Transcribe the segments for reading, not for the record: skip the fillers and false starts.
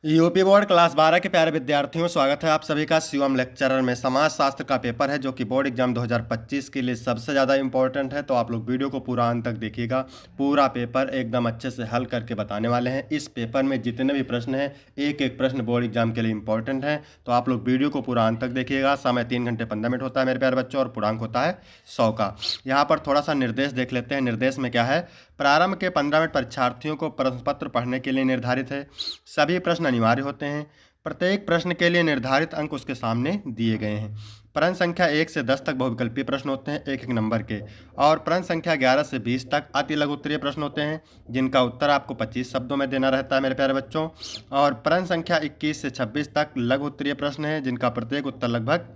UP board class 12 के प्यारे विद्यार्थियों, स्वागत है आप सभी का शिवम लेक्चरर में। समाज शास्त्र का पेपर है जो कि बोर्ड एग्जाम 2025 के लिए सबसे ज़्यादा इंपॉर्टेंट है। तो आप लोग वीडियो को पूरा अंत तक देखिएगा। पूरा पेपर एकदम अच्छे से हल करके बताने वाले हैं। इस पेपर में जितने भी प्रश्न हैं, एक एक प्रश्न बोर्ड एग्जाम के लिए इंपॉर्टेंट है। तो आप लोग वीडियो को पूरा अंत तक देखिएगा। समय 3 घंटे 15 मिनट होता है मेरे प्यारे बच्चों, और पूर्णांक होता है 100 का। यहाँ पर थोड़ा सा निर्देश देख लेते हैं। निर्देश में क्या है? प्रारंभ के 15 मिनट परीक्षार्थियों को प्रश्न पत्र पढ़ने के लिए निर्धारित है। सभी प्रश्न अनिवार्य होते हैं। प्रत्येक प्रश्न के लिए निर्धारित अंक उसके सामने दिए गए हैं। प्रश्न संख्या 1 से 10 तक बहुविकल्पीय प्रश्न होते हैं, एक एक नंबर के। और प्रश्न संख्या 11 से 20 तक अति लघु उत्तरीय प्रश्न होते हैं, जिनका उत्तर आपको 25 शब्दों में देना रहता है मेरे प्यारे बच्चों। और प्रश्न संख्या 21 से 26 तक लघु उत्तरीय प्रश्न है, जिनका प्रत्येक उत्तर लगभग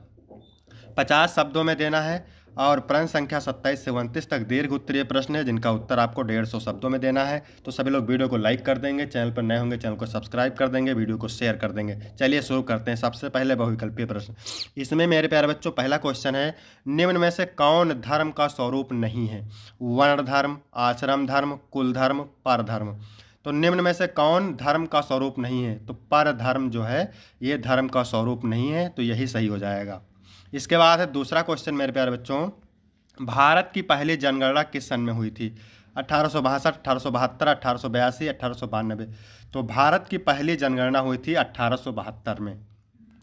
50 शब्दों में देना है। और प्रश्न संख्या 27 से 29 तक दीर्घ उत्तरीय प्रश्न है, जिनका उत्तर आपको 150 शब्दों में देना है। तो सभी लोग वीडियो को लाइक कर देंगे, चैनल पर नए होंगे चैनल को सब्सक्राइब कर देंगे, वीडियो को शेयर कर देंगे। चलिए शुरू करते हैं। सबसे पहले बहुविकल्पीय प्रश्न। इसमें मेरे प्यारे बच्चों पहला क्वेश्चन है, निम्न में से कौन धर्म का स्वरूप नहीं है? वर्ण धर्म, आश्रम धर्म, कुल धर्म, पर धर्म। तो निम्न में से कौन धर्म का स्वरूप नहीं है? तो पर धर्म जो है ये धर्म का स्वरूप नहीं है, तो यही सही हो जाएगा। इसके बाद है दूसरा क्वेश्चन मेरे प्यारे बच्चों, भारत की पहली जनगणना किस सन में हुई थी? 1862, 1872, 1882, 1892। तो भारत की पहली जनगणना हुई थी 1872 में।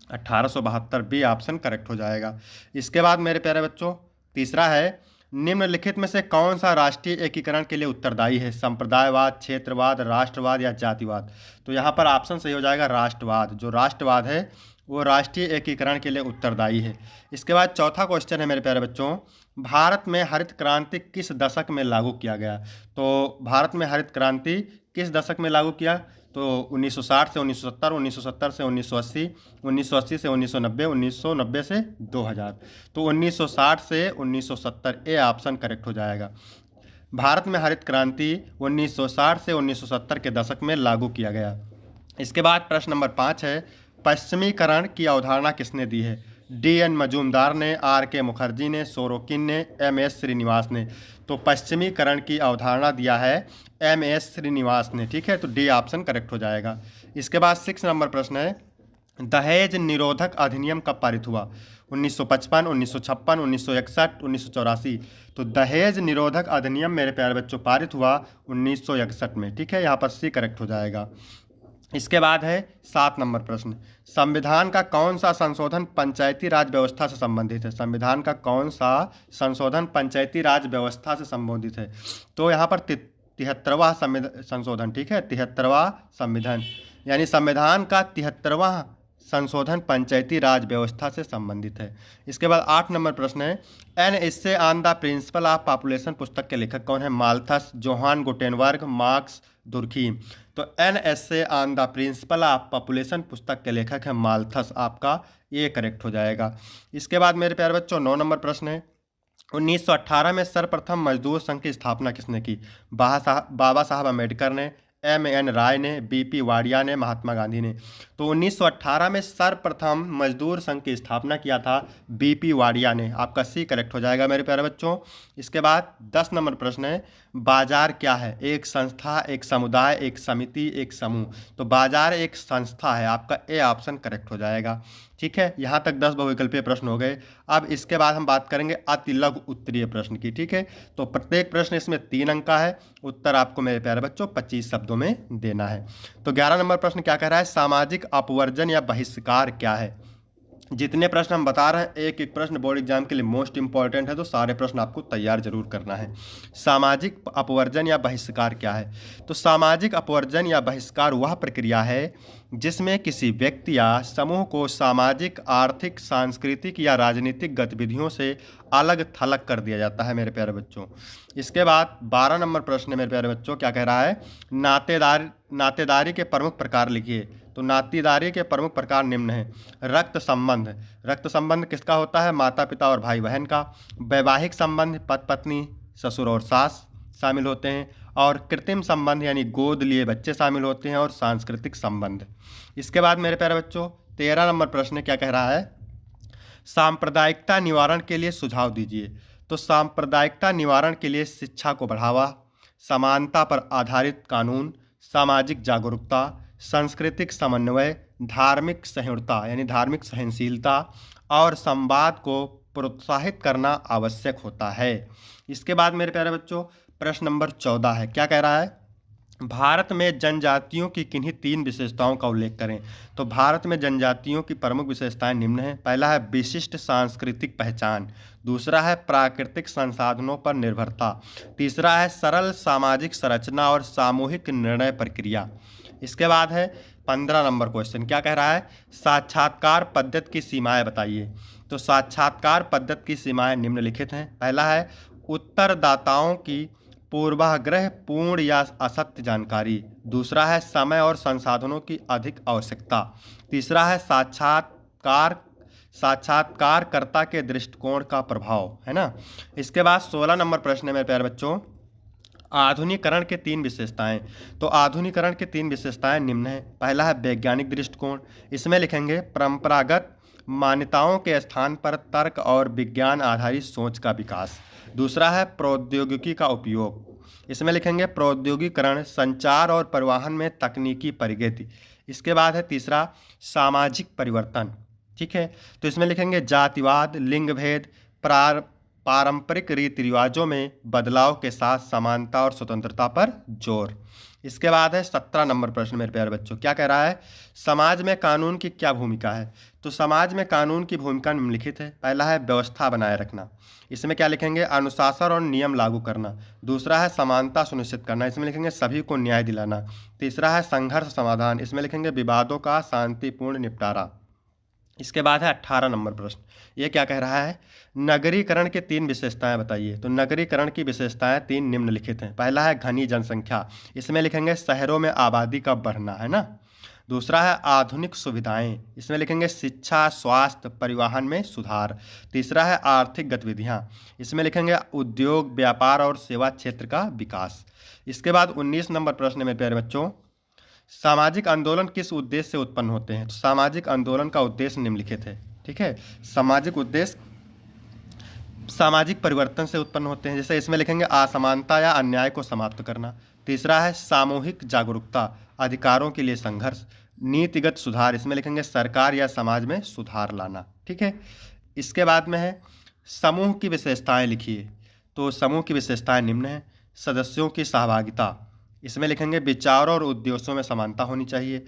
1872 बी ऑप्शन करेक्ट हो जाएगा। इसके बाद मेरे प्यारे बच्चों तीसरा है, निम्नलिखित में से कौन सा राष्ट्रीय एकीकरण के लिए उत्तरदायी है? संप्रदायवाद, क्षेत्रवाद, राष्ट्रवाद या जातिवाद। तो यहाँ पर ऑप्शन सही हो जाएगा राष्ट्रवाद। जो राष्ट्रवाद है वो राष्ट्रीय एकीकरण के लिए उत्तरदायी है। इसके बाद चौथा क्वेश्चन है मेरे प्यारे बच्चों, भारत में हरित क्रांति किस दशक में लागू किया गया? तो भारत में हरित क्रांति किस दशक में लागू किया? तो 1960 से 1970, 1970 से 1980, 1980 से 1990, 1990 से 2000। तो 1960 से 1970 ए ऑप्शन करेक्ट हो जाएगा। भारत में हरित क्रांति 1960 से 1970 के दशक में लागू किया गया। इसके बाद प्रश्न नंबर 5 है, पश्चिमीकरण की अवधारणा किसने दी है? डी.एन. मजूमदार ने, आर.के. मुखर्जी ने, सोरोकिन ने, एम.एस. श्रीनिवास ने। तो पश्चिमीकरण की अवधारणा दिया है एम.एस. श्रीनिवास ने। ठीक है, तो डी ऑप्शन करेक्ट हो जाएगा। इसके बाद 6 नंबर प्रश्न है, दहेज निरोधक अधिनियम कब पारित हुआ? 1955, 1956, 1961, 1984। तो दहेज निरोधक अधिनियम मेरे प्यारे बच्चों पारित हुआ 1961 में। ठीक है, यहाँ पर सी करेक्ट हो जाएगा। इसके बाद है 7 नंबर प्रश्न, संविधान का कौन सा संशोधन पंचायती राज व्यवस्था से संबंधित है? संविधान का कौन सा संशोधन पंचायती राज व्यवस्था से संबंधित है? तो यहाँ पर 73वां संशोधन। ठीक है, 73वां संविधान, यानी संविधान का 73वां संशोधन पंचायती राज व्यवस्था से संबंधित है। इसके बाद 8 नंबर प्रश्न है, an essay on the principle of population पुस्तक के लेखक कौन है? Malthus, Johann Gutenberg, Marx, Durkheim. तो an essay on the principle of population पुस्तक के लेखक है माल्थस। आपका ये करेक्ट हो जाएगा। इसके बाद मेरे प्यारे बच्चों 9 नंबर प्रश्न है, 1918 में सर्वप्रथम मजदूर संघ की स्थापना किसने की? बाबा साहब अम्बेडकर ने, एम.एन. राय ने, बी.पी. वाडिया ने, महात्मा गांधी ने। तो 1918 में सर्वप्रथम मजदूर संघ की स्थापना किया था बी.पी. वाडिया ने। आपका सी करेक्ट हो जाएगा मेरे प्यारे बच्चों। इसके बाद 10 नंबर प्रश्न है, बाजार क्या है? एक संस्था, एक समुदाय, एक समिति, एक समूह। तो बाजार एक संस्था है। आपका ए ऑप्शन करेक्ट हो जाएगा। ठीक है, यहाँ तक 10 बहुविकल्पीय प्रश्न हो गए। अब इसके बाद हम बात करेंगे अति लघु उत्तरीय प्रश्न की। ठीक है, तो प्रत्येक प्रश्न इसमें 3 अंक का है। उत्तर आपको मेरे प्यारे बच्चों 25 शब्दों में देना है। तो 11 नंबर प्रश्न क्या कह रहा है, सामाजिक अपवर्जन या बहिष्कार क्या है? जितने प्रश्न हम बता रहे हैं, एक एक प्रश्न बोर्ड एग्जाम के लिए मोस्ट इंपॉर्टेंट है, तो सारे प्रश्न आपको तैयार जरूर करना है। सामाजिक अपवर्जन या बहिष्कार क्या है? तो सामाजिक अपवर्जन या बहिष्कार वह प्रक्रिया है जिसमें किसी व्यक्ति या समूह को सामाजिक, आर्थिक, सांस्कृतिक या राजनीतिक गतिविधियों से अलग थलग कर दिया जाता है मेरे प्यारे बच्चों। इसके बाद 12 नंबर प्रश्न मेरे प्यारे बच्चों क्या कह रहा है, नातेदारी के प्रमुख प्रकार लिखिए। तो नातेदारी के प्रमुख प्रकार निम्न हैं, रक्त संबंध। रक्त संबंध किसका होता है? माता पिता और भाई बहन का। वैवाहिक संबंध, पति पत्नी, ससुर और सास शामिल होते हैं। और कृत्रिम संबंध यानी गोद लिए बच्चे शामिल होते हैं। और सांस्कृतिक संबंध। इसके बाद मेरे प्यारे बच्चों 13 नंबर प्रश्न क्या कह रहा है, सांप्रदायिकता निवारण के लिए सुझाव दीजिए। तो सांप्रदायिकता निवारण के लिए शिक्षा को बढ़ावा, समानता पर आधारित कानून, सामाजिक जागरूकता, सांस्कृतिक समन्वय, धार्मिक सहिष्णुता यानी धार्मिक सहनशीलता और संवाद को प्रोत्साहित करना आवश्यक होता है। इसके बाद मेरे प्यारे बच्चों प्रश्न नंबर 14 है, क्या कह रहा है? भारत में जनजातियों की किन्हीं 3 विशेषताओं का उल्लेख करें। तो भारत में जनजातियों की प्रमुख विशेषताएं निम्न हैं। पहला है विशिष्ट सांस्कृतिक पहचान, दूसरा है प्राकृतिक संसाधनों पर निर्भरता, तीसरा है सरल सामाजिक संरचना और सामूहिक निर्णय प्रक्रिया। इसके बाद है 15 नंबर क्वेश्चन, क्या कह रहा है? साक्षात्कार पद्धति की सीमाएं बताइए। तो साक्षात्कार पद्धति की सीमाएं निम्नलिखित हैं। पहला है उत्तरदाताओं की पूर्वाग्रह पूर्ण या असत्य जानकारी, दूसरा है समय और संसाधनों की अधिक आवश्यकता, तीसरा है साक्षात्कारकर्ता के दृष्टिकोण का प्रभाव, है ना। इसके बाद 16 नंबर प्रश्न है मेरे प्यारे बच्चों, आधुनिकरण के 3 विशेषताएं। तो आधुनिकरण के 3 विशेषताएं निम्न हैं। पहला है वैज्ञानिक दृष्टिकोण, इसमें लिखेंगे परंपरागत मान्यताओं के स्थान पर तर्क और विज्ञान आधारित सोच का विकास, दूसरा है प्रौद्योगिकी का उपयोग, इसमें लिखेंगे प्रौद्योगिकरण, संचार और परिवहन में तकनीकी प्रगति। इसके बाद है तीसरा सामाजिक परिवर्तन, ठीक है, तो इसमें लिखेंगे जातिवाद, लिंग भेद, पारंपरिक रीति रिवाजों में बदलाव के साथ समानता और स्वतंत्रता पर जोर। इसके बाद है 17 नंबर प्रश्न मेरे प्यारे बच्चों, क्या कह रहा है? समाज में कानून की क्या भूमिका है? तो समाज में कानून की भूमिका निम्नलिखित है। पहला है व्यवस्था बनाए रखना, इसमें क्या लिखेंगे? अनुशासन और नियम लागू करना, दूसरा है समानता सुनिश्चित करना, इसमें लिखेंगे सभी को न्याय दिलाना, तीसरा है संघर्ष समाधान, इसमें लिखेंगे विवादों का शांतिपूर्ण निपटारा। इसके बाद है 18 नंबर प्रश्न, ये क्या कह रहा है? नगरीकरण के 3 विशेषताएं बताइए। तो नगरीकरण की विशेषताएं 3 निम्नलिखित हैं। पहला है घनी जनसंख्या, इसमें लिखेंगे शहरों में आबादी का बढ़ना, है ना। दूसरा है आधुनिक सुविधाएं, इसमें लिखेंगे शिक्षा, स्वास्थ्य, परिवहन में सुधार, तीसरा है आर्थिक गतिविधियां, इसमें लिखेंगे उद्योग, व्यापार और सेवा क्षेत्र का विकास। इसके बाद 19 नंबर प्रश्न में प्यारे बच्चों, सामाजिक आंदोलन किस उद्देश्य से उत्पन्न होते हैं? तो सामाजिक आंदोलन का उद्देश्य निम्नलिखित है, ठीक है। सामाजिक उद्देश्य सामाजिक परिवर्तन से उत्पन्न होते हैं, जैसे इसमें लिखेंगे असमानता या अन्याय को समाप्त करना, तीसरा है सामूहिक जागरूकता, अधिकारों के लिए संघर्ष, नीतिगत सुधार, इसमें लिखेंगे सरकार या समाज में सुधार लाना, ठीक है। इसके बाद में है समूह की विशेषताएं लिखिए। तो समूह की विशेषताएं निम्न हैं। सदस्यों की सहभागिता, इसमें लिखेंगे विचारों और उद्देश्यों में समानता होनी चाहिए।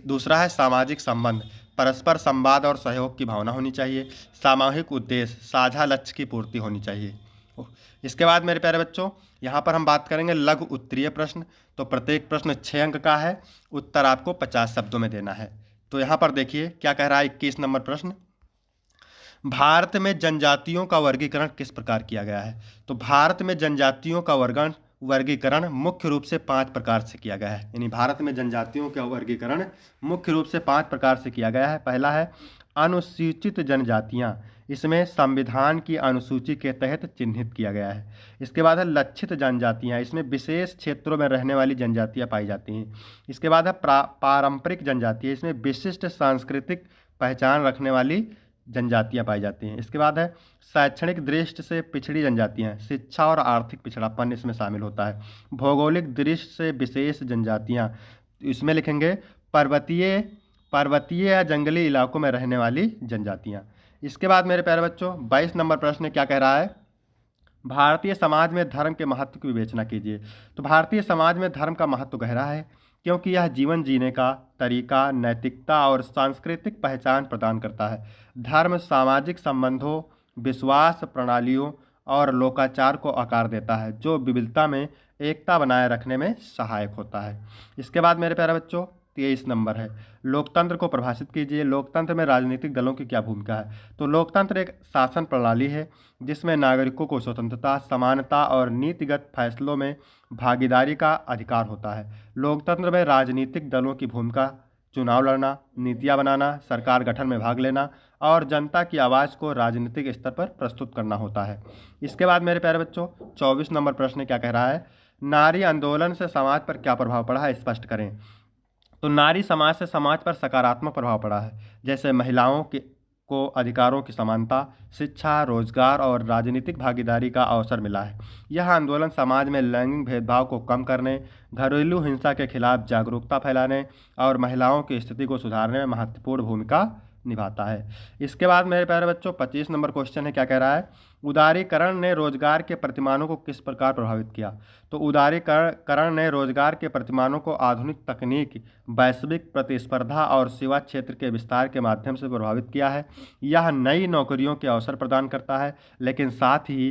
दूसरा है सामाजिक संबंध, परस्पर संवाद और सहयोग की भावना होनी चाहिए। सामूहिक उद्देश्य, साझा लक्ष्य की पूर्ति होनी चाहिए। इसके बाद मेरे प्यारे बच्चों, यहाँ पर हम बात करेंगे लघु उत्तरीय प्रश्न। तो प्रत्येक प्रश्न 6 अंक का है, उत्तर आपको 50 शब्दों में देना है। तो यहाँ पर देखिए क्या कह रहा है 21 नंबर प्रश्न, भारत में जनजातियों का वर्गीकरण किस प्रकार किया गया है? तो भारत में जनजातियों का वर्गीकरण मुख्य रूप से 5 प्रकार से किया गया है। यानी भारत में जनजातियों का वर्गीकरण मुख्य रूप से 5 प्रकार से किया गया है। पहला है अनुसूचित जनजातियां, इसमें संविधान की अनुसूची के तहत चिन्हित किया गया है। इसके बाद है लक्षित जनजातियां, इसमें विशेष क्षेत्रों में रहने वाली जनजातियां पाई जाती हैं। इसके बाद है पारंपरिक जनजातियां, इसमें विशिष्ट सांस्कृतिक पहचान रखने वाली जनजातियां पाई जाती हैं। इसके बाद है शैक्षणिक दृष्टि से पिछड़ी जनजातियां, शिक्षा और आर्थिक पिछड़ापन इसमें शामिल होता है। भौगोलिक दृष्टि से विशेष जनजातियां, इसमें लिखेंगे पर्वतीय या जंगली इलाकों में रहने वाली जनजातियां। इसके बाद मेरे प्यारे बच्चों 22 नंबर प्रश्न क्या कह रहा है? भारतीय समाज में धर्म के महत्व की विवेचना कीजिए। तो भारतीय समाज में धर्म का महत्व गहरा है, क्योंकि यह जीवन जीने का तरीका, नैतिकता और सांस्कृतिक पहचान प्रदान करता है। धर्म सामाजिक संबंधों, विश्वास प्रणालियों और लोकाचार को आकार देता है, जो विविधता में एकता बनाए रखने में सहायक होता है। इसके बाद मेरे प्यारे बच्चों 23 नंबर है, लोकतंत्र को परिभाषित कीजिए। लोकतंत्र में राजनीतिक दलों की क्या भूमिका है? तो लोकतंत्र एक शासन प्रणाली है जिसमें नागरिकों को स्वतंत्रता, समानता और नीतिगत फैसलों में भागीदारी का अधिकार होता है। लोकतंत्र में राजनीतिक दलों की भूमिका चुनाव लड़ना, नीतियाँ बनाना, सरकार गठन में भाग लेना और जनता की आवाज़ को राजनीतिक स्तर पर प्रस्तुत करना होता है। इसके बाद मेरे प्यारे बच्चों 24 नंबर प्रश्न क्या कह रहा है? नारी आंदोलन से समाज पर क्या प्रभाव पड़ा है, स्पष्ट करें। तो नारी समाज से समाज पर सकारात्मक प्रभाव पड़ा है, जैसे महिलाओं को अधिकारों की समानता, शिक्षा, रोजगार और राजनीतिक भागीदारी का अवसर मिला है। यह आंदोलन समाज में लैंगिक भेदभाव को कम करने, घरेलू हिंसा के खिलाफ जागरूकता फैलाने और महिलाओं की स्थिति को सुधारने में महत्वपूर्ण भूमिका निभाता है। इसके बाद मेरे प्यारे बच्चों 25 नंबर क्वेश्चन है, क्या कह रहा है? उदारीकरण ने रोजगार के प्रतिमानों को किस प्रकार प्रभावित किया? तो उदारीकरण ने रोजगार के प्रतिमानों को आधुनिक तकनीक, वैश्विक प्रतिस्पर्धा और सेवा क्षेत्र के विस्तार के माध्यम से प्रभावित किया है। यह नई नौकरियों के अवसर प्रदान करता है, लेकिन साथ ही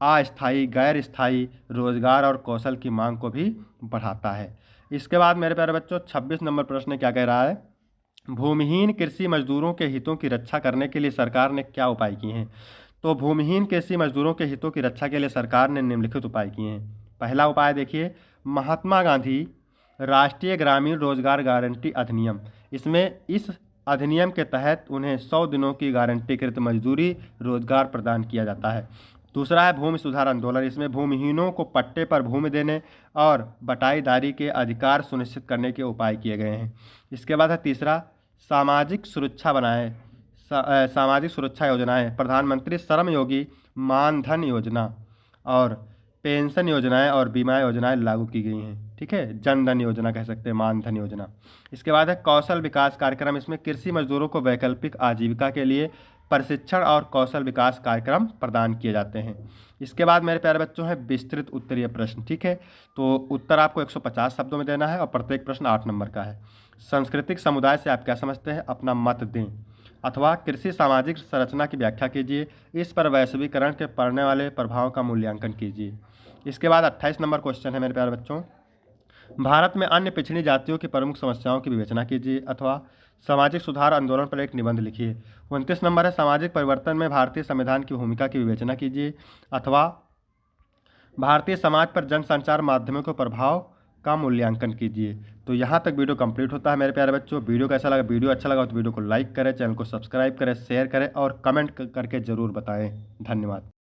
अस्थायी, गैर स्थायी रोजगार और कौशल की मांग को भी बढ़ाता है। इसके बाद मेरे प्यारे बच्चों 26 नंबर प्रश्न क्या कह रहा है? भूमिहीन कृषि मजदूरों के हितों की रक्षा करने के लिए सरकार ने क्या उपाय किए हैं? तो भूमिहीन कृषि मजदूरों के हितों की रक्षा के लिए सरकार ने निम्नलिखित उपाय किए हैं। पहला उपाय देखिए, महात्मा गांधी राष्ट्रीय ग्रामीण रोजगार गारंटी अधिनियम। इसमें इस अधिनियम के तहत उन्हें 100 दिनों की गारंटीकृत मजदूरी रोजगार प्रदान किया जाता है। दूसरा है भूमि सुधार आंदोलन। इसमें भूमिहीनों को पट्टे पर भूमि देने और बटाईदारी के अधिकार सुनिश्चित करने के उपाय किए गए हैं। इसके बाद है तीसरा, सामाजिक सुरक्षा बनाए सामाजिक सुरक्षा योजनाएं। प्रधानमंत्री श्रम योगी मानधन योजना और पेंशन योजनाएं और बीमा योजनाएं लागू की गई हैं। ठीक है, जन धन योजना कह सकते हैं, मानधन योजना। इसके बाद है कौशल विकास कार्यक्रम। इसमें कृषि मजदूरों को वैकल्पिक आजीविका के लिए प्रशिक्षण और कौशल विकास कार्यक्रम प्रदान किए जाते हैं। इसके बाद मेरे प्यारे बच्चों है विस्तृत उत्तरीय प्रश्न। ठीक है, तो उत्तर आपको 150 शब्दों में देना है और प्रत्येक प्रश्न 8 नंबर का है। सांस्कृतिक समुदाय से आप क्या समझते हैं? अपना मत दें। अथवा कृषि सामाजिक संरचना की व्याख्या कीजिए। इस पर वैश्वीकरण के पड़ने वाले प्रभाव का मूल्यांकन कीजिए। इसके बाद 28 नंबर क्वेश्चन है मेरे प्यारे बच्चों, भारत में अन्य पिछड़ी जातियों की प्रमुख समस्याओं की विवेचना कीजिए अथवा सामाजिक सुधार आंदोलन पर एक निबंध लिखिए। 29 नंबर है सामाजिक परिवर्तन में भारतीय संविधान की भूमिका की विवेचना कीजिए अथवा भारतीय समाज पर जनसंचार माध्यमों के प्रभाव का मूल्यांकन कीजिए। तो यहाँ तक वीडियो कंप्लीट होता है मेरे प्यारे बच्चों। वीडियो कैसा लगा? वीडियो अच्छा लगा तो वीडियो को लाइक करें, चैनल को सब्सक्राइब करें, शेयर करें और कमेंट करके ज़रूर बताएं। धन्यवाद।